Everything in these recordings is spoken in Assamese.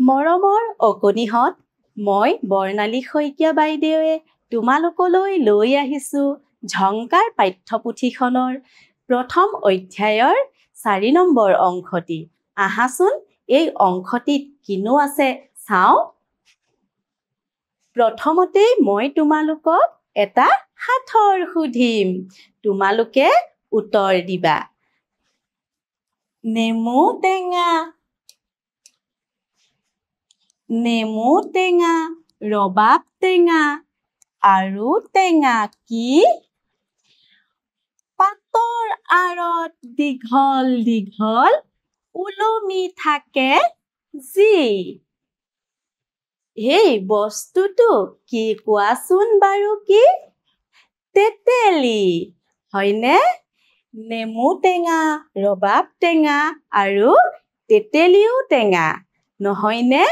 মৰমৰ অকণিহঁত, মই বৰ্ণালী শইকীয়া বাইদেৱে তোমালোকলৈ লৈ আহিছোঁ ঝংকাৰ পাঠ্যপুথিখনৰ প্ৰথম অধ্যায়ৰ 4 নম্বৰ অংশটি। আহাচোন এই অংশটিত কিনো আছে চাওঁ। প্ৰথমতেই মই তোমালোকক এটা সাঁথৰ সুধিম, তোমালোকে উত্তৰ দিবা। নেমু টেঙা, নেমু টেঙা, ৰবাব টেঙা আৰু টেঙা কি? পাতৰ আঁৰত দীঘল দীঘল ওলমি থাকে যি। এই বস্তুটো কি কোৱাচোন বাৰু কি? তেতেলী, হয়নে? নেমু টেঙা, ৰবাব টেঙা আৰু তেতেলীও টেঙা, নহয়নে?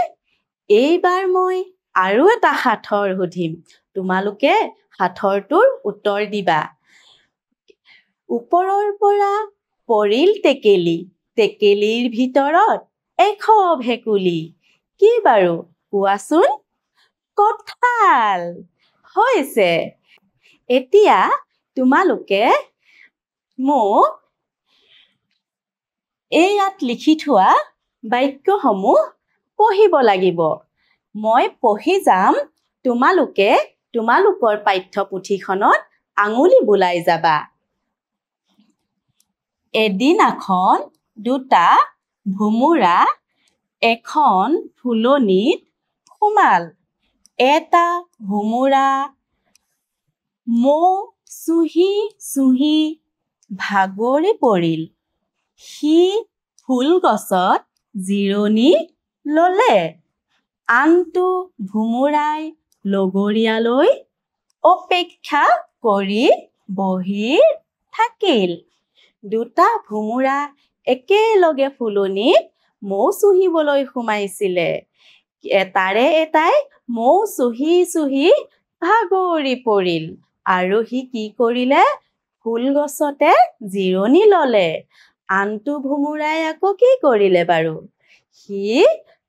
এইবাৰ মই আৰু এটা সাঁথৰ সুধিম, তোমালোকে সাঁথৰটোৰ উত্তৰ দিবা। ওপৰৰ পৰা পৰিল টেকেলি, টেকেলিৰ ভিতৰত এশ ভেকুলী, কি বাৰু কোৱাচোন? কঁঠাল হৈছে। এতিয়া তোমালোকে মোক ইয়াত লিখি থোৱা বাক্যসমূহ পঢ়িব লাগিব। মই পঢ়ি যাম, তোমালোকে তোমালোকৰ পাঠ্যপুথিখনত আঙুলি বুলাই যাবা। এদিনাখন দুটা ভোমোৰা এখন ফুলনিত সোমাল। এটা ভোমোৰা মৌ চুহি চুহি ভাগৰি পৰিল। সি ফুলগছত জিৰণি ল'লে। আনটো ভোমোৰাই লগৰীয়ালৈ অপেক্ষা কৰি বহি থাকিল। দুটা ভোমোৰা একেলগে ফুলনিত মৌ চুহিবলৈ সোমাইছিলে। এটাৰে এটাই মৌ চুহি চুহি ভাগৰি পৰিল আৰু সি কি কৰিলে? ফুলগছতে জিৰণি ল'লে। আনটো ভোমোৰাই আকৌ কি কৰিলে বাৰু? সি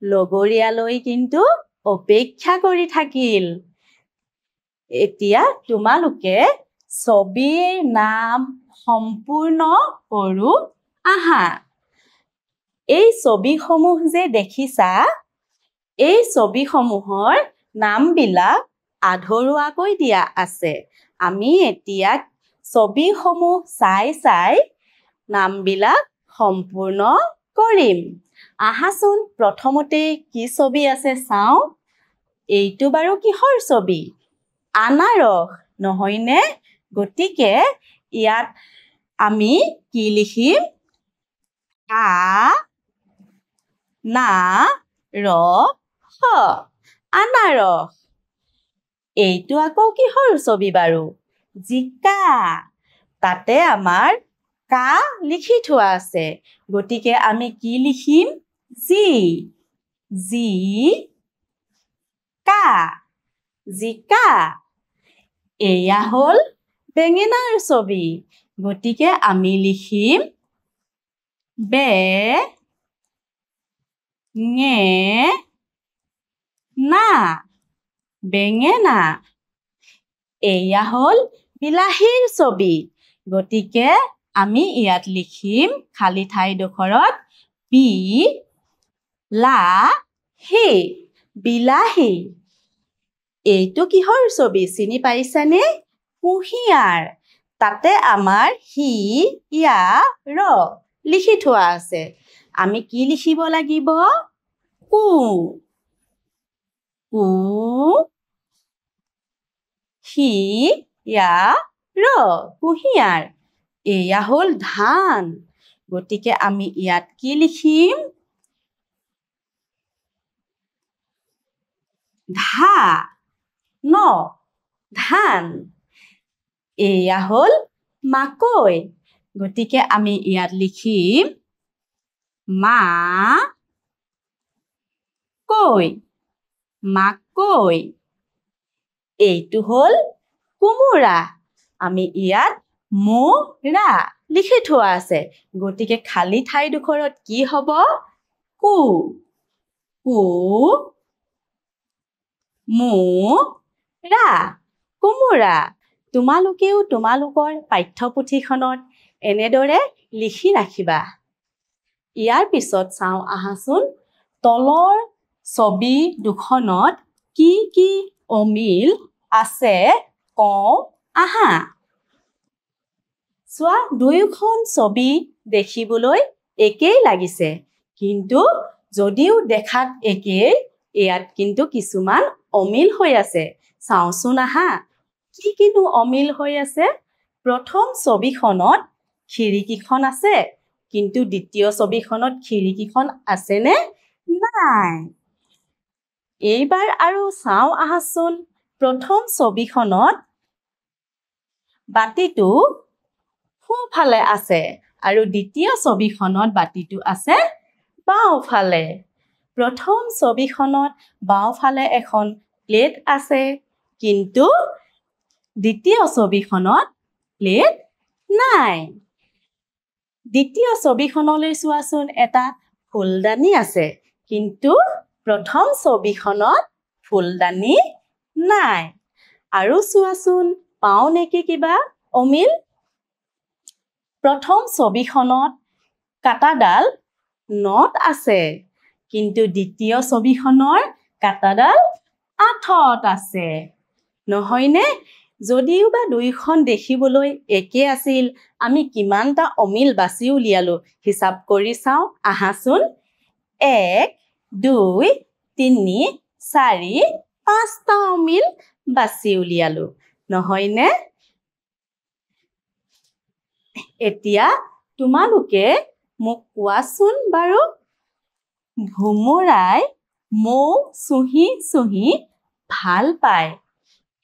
লগৰীয়ালৈ কিন্তু অপেক্ষা কৰি থাকিল। এতিয়া তোমালোকে ছবিৰ নাম সম্পূৰ্ণ কৰোঁ আহা। এই ছবিসমূহ যে দেখিছা, এই ছবিসমূহৰ নামবিলাক আধৰুৱাকৈ দিয়া আছে। আমি এতিয়া ছবিসমূহ চাই চাই নামবিলাক সম্পূৰ্ণ কৰিম। আহাচোন প্ৰথমতে কি ছবি আছে চাওঁ। এইটো বাৰু কিহৰ ছবি? আনাৰস, নহয়নে? গতিকে ইয়াত আমি কি লিখিম? আ-না-ৰ-স, আনাৰস। এইটো আকৌ কিহৰ ছবি বাৰু? জিকা। তাতে আমাৰ কা লিখি থোৱা আছে। গতিকে আমি কি লিখিম? জি-কা, জিকা। এয়া হ'ল বেঙেনাৰ ছবি। গতিকে আমি লিখিম বে-ঙে-না, বেঙেনা। এয়া হ'ল বিলাহীৰ ছবি। গতিকে আমি ইয়াত লিখিম খালী ঠাইডোখৰত বি-লা-হী, বিলাহী। এইটো কিহৰ ছবি চিনি পাইছানে? কুঁহিয়াৰ। তাতে আমাৰ হি-য়া-ৰ লিখি থোৱা আছে। আমি কি লিখিব লাগিব? কু, কু-হি-য়া-ৰ, কুঁহিয়াৰ। এয়া হ'ল ধান। গতিকে আমি ইয়াত কি লিখিম? ধা-ন, ধান। এয়া হ'ল মাকৈ। গতিকে আমি ইয়াত লিখিম মা-কৈ, মাকৈ। এইটো হ'ল কোমোৰা। আমি ইয়াত মো-ৰা লিখি থোৱা আছে। গতিকে খালী ঠাইডোখৰত কি হ'ব? কু। কোমোৰা কোমোৰা তোমালোকেও তোমালোকৰ পাঠ্যপুথিখনত এনেদৰে লিখি ৰাখিবা ইয়াৰ পিছত চাওঁ আহাচোন তলৰ ছবি দুখনত কি কি অমিল আছে কওঁ আহা চোৱা দুয়োখন ছবি দেখিবলৈ একেই লাগিছে কিন্তু যদিও দেখাত একেই ইয়াত কিন্তু কিছুমান অমিল হৈ আছে চাওঁচোন আহা কি কিনো অমিল হৈ আছে প্ৰথম ছবিখনত খিৰিকীখন আছে কিন্তু দ্বিতীয় ছবিখনত খিৰিকীখন আছেনে নাই এইবাৰ আৰু চাওঁ আহাচোন প্ৰথম ছবিখনত বাতিটো সোঁফালে আছে আৰু দ্বিতীয় ছবিখনত বাতিটো আছে বাওঁফালে প্ৰথম ছবিখনত বাওঁফালে এখন প্লেট আছে কিন্তু দ্বিতীয় ছবিখনত প্লেট নাই দ্বিতীয় ছবিখনলৈ চোৱাচোন এটা ফুলদানি আছে কিন্তু প্ৰথম ছবিখনত ফুলদানি নাই আৰু চোৱাচোন পাওঁ নেকি কিবা অমিল প্ৰথম ছবিখনত কাটাডাল নট আছে কিন্তু দ্বিতীয় ছবিখনৰ কাটাডাল আঠত আছে নহয়নে যদিও বা দুইখন দেখিবলৈ একে আছিল আমি কিমানটা অমিল বাছি উলিয়ালো হিচাপ কৰি চাওঁ আহাচোন 1 2 3 4 5টা অমিল বাছি উলিয়ালো নহয়নে এতিয়া তোমালোকে মোক কোৱাচোন বাৰু ভুমুৰাই মৌ চুহি চুহি ভাল পায়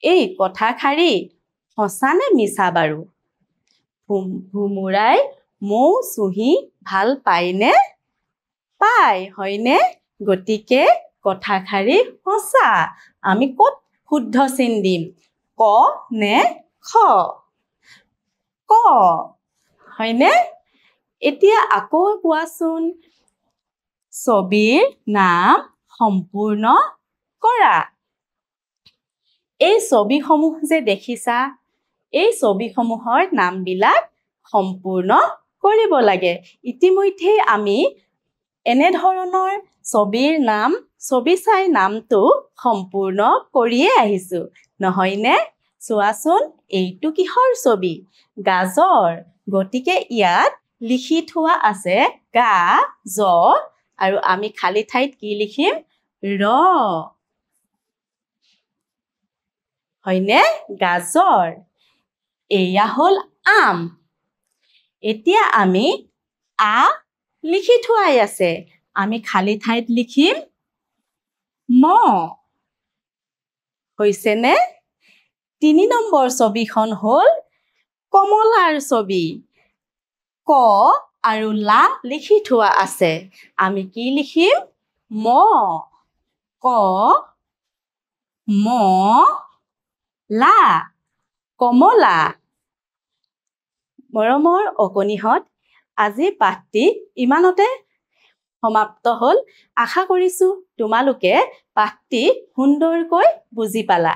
এই কথাষাৰি সঁচানে মিছা বাৰু ভুমুৰাই মৌ চুহি ভাল পায়নে পায় হয়নে গতিকে কথাষাৰি সঁচা আমি ক'ত শুদ্ধ চিন দিম ক নে খ ক হয়নে এতিয়া আকৌ কোৱাচোন ছবিৰ নাম সম্পূৰ্ণ কৰা এই ছবিসমূহ যে দেখিছা এই ছবিসমূহৰ নামবিলাক সম্পূৰ্ণ কৰিব লাগে ইতিমধ্যে আমি এনেধৰণৰ ছবিৰ নাম ছবি চাই নামটো সম্পূৰ্ণ কৰিয়ে আহিছো নহয়নে চোৱাচোন এইটো কিহৰ ছবি গাজৰ গতিকে ইয়াত লিখি থোৱা আছে গা জ আৰু আমি খালি ঠাইত কি লিখিম ৰ হয়নে গাজৰ এয়া হ'ল আম এতিয়া আমি আ লিখি থোৱাই আছে আমি খালি ঠাইত লিখিম ম হৈছেনে 3 নম্বৰ ছবিখন হ'ল কমলাৰ ছবি ক আৰু লা লিখি থোৱা আছে আমি কি লিখিম ম ক ম লা কমলা মৰমৰ অকণিহঁত আজি পাঠটি ইমানতে সমাপ্ত হ'ল আশা কৰিছো তোমালোকে পাঠটি সুন্দৰকৈ বুজি পালা